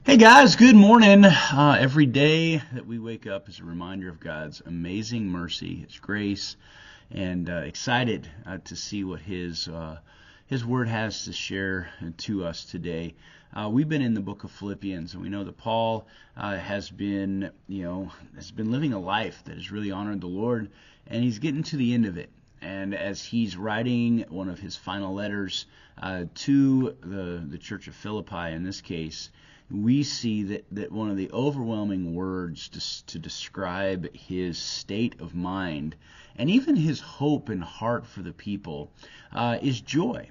Hey guys, good morning. Every day that we wake up is a reminder of God's amazing mercy, His grace, and excited to see what His Word has to share to us today. We've been in the book of Philippians, and we know that Paul has been living a life that has really honored the Lord, and he's getting to the end of it. And as he's writing one of his final letters to the church of Philippi, in this case, we see that one of the overwhelming words to describe his state of mind and even his hope and heart for the people is joy.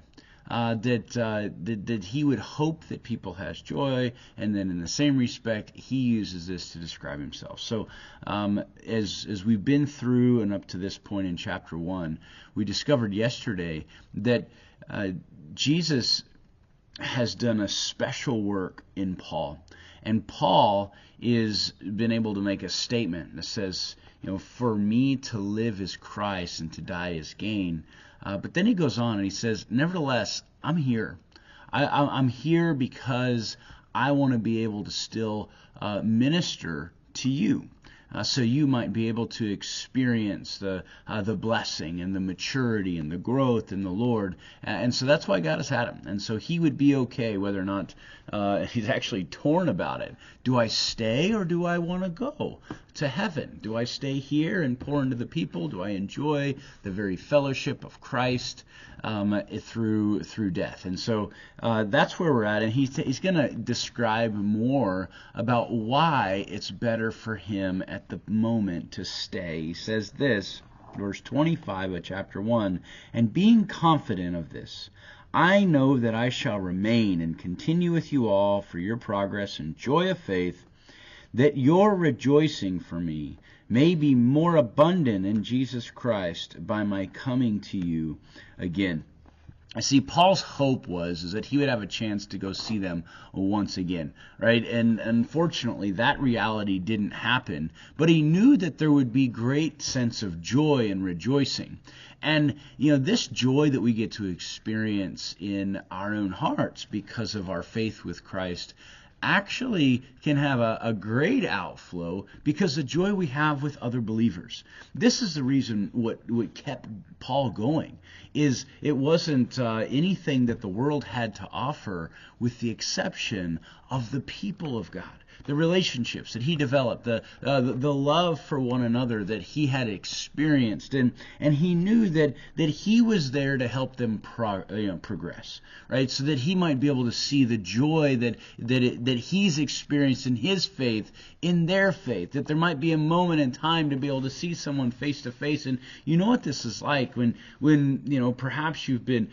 That he would hope that people has joy, and then in the same respect, he uses this to describe himself. So as we've been through and up to this point in chapter 1, we discovered yesterday that Jesus has done a special work in Paul. And Paul is been able to make a statement that says, for me to live is Christ and to die is gain. But then he goes on and he says, nevertheless, I'm here. I'm here because I want to be able to still minister to you. So you might be able to experience the blessing and the maturity and the growth in the Lord. And so that's why God has had him. And so he would be okay whether or not he's actually torn about it. Do I stay or do I want to go to heaven? Do I stay here and pour into the people? Do I enjoy the very fellowship of Christ through death? And so that's where we're at. And he's going to describe more about why it's better for him at the moment to stay. He says this, verse 25 of chapter 1, and being confident of this, I know that I shall remain and continue with you all for your progress and joy of faith, that your rejoicing for me may be more abundant in Jesus Christ by my coming to you again. I see Paul's hope is that he would have a chance to go see them once again, right? And unfortunately, that reality didn't happen. But he knew that there would be great sense of joy and rejoicing. And, this joy that we get to experience in our own hearts because of our faith with Christ actually can have a great outflow because the joy we have with other believers. This is the reason what kept Paul going, is it wasn't anything that the world had to offer with the exception of the people of God. The relationships that he developed, the love for one another that he had experienced, and he knew that he was there to help them progress, right? So that he might be able to see the joy that he's experienced in his faith, in their faith. That there might be a moment in time to be able to see someone face to face, and you know what this is like when perhaps you've been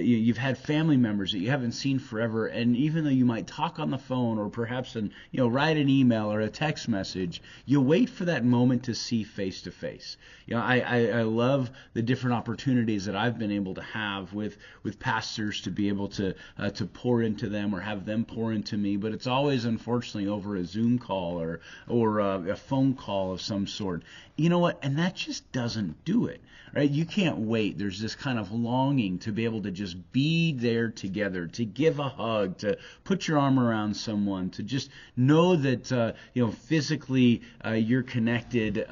you've had family members that you haven't seen forever, and even though you might talk on the phone or perhaps write an email or a text message, you wait for that moment to see face to face. I love the different opportunities that I've been able to have with pastors to be able to pour into them or have them pour into me, but it's always unfortunately over a Zoom call or a phone call of some sort. You know what? And that just doesn't do it, right? You can't wait. There's this kind of longing to be able to just be there together, to give a hug, to put your arm around someone, to just know that physically you're connected,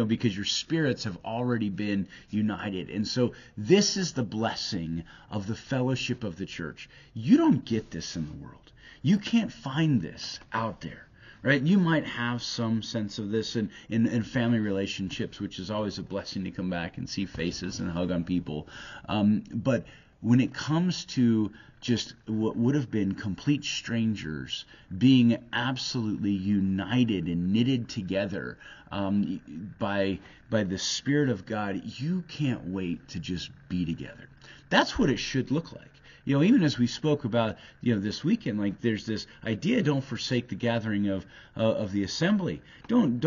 because your spirits have already been united. And so this is the blessing of the fellowship of the church. You don't get this in the world. You can't find this out there. Right? You might have some sense of this in family relationships, which is always a blessing to come back and see faces and hug on people. But when it comes to just what would have been complete strangers being absolutely united and knitted together by the Spirit of God, you can't wait to just be together. That's what it should look like. Even as we spoke about, this weekend, like there's this idea: don't forsake the gathering of the assembly. Don't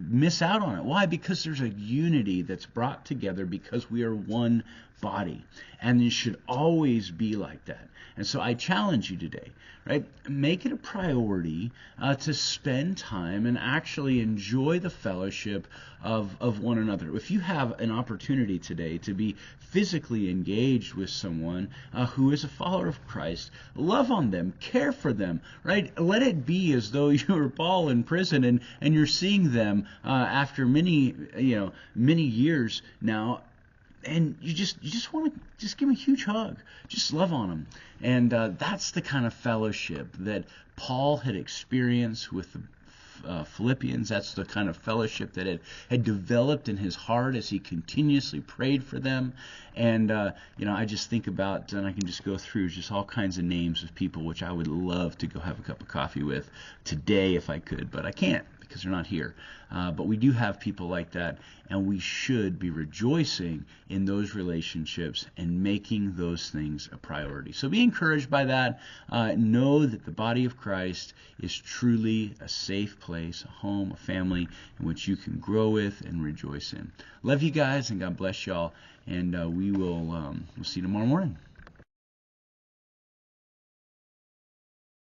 miss out on it. Why? Because there's a unity that's brought together because we are one body. And it should always be like that. And so I challenge you today, right? Make it a priority to spend time and actually enjoy the fellowship of one another. If you have an opportunity today to be physically engaged with someone who is a follower of Christ, love on them, care for them, right? Let it be as though you're Paul in prison and you're seeing them after many years now, and you just want to just give them a huge hug, just love on them. And that's the kind of fellowship that Paul had experienced with the Philippians. That's the kind of fellowship that had developed in his heart as he continuously prayed for them. And I just think about, and I can just go through just all kinds of names of people which I would love to go have a cup of coffee with today if I could, but I can't because they're not here. But we do have people like that, and we should be rejoicing in those relationships and making those things a priority. So be encouraged by that. Know that the body of Christ is truly a safe place, a home, a family in which you can grow with and rejoice in. Love you guys, and God bless y'all, and we'll see you tomorrow morning.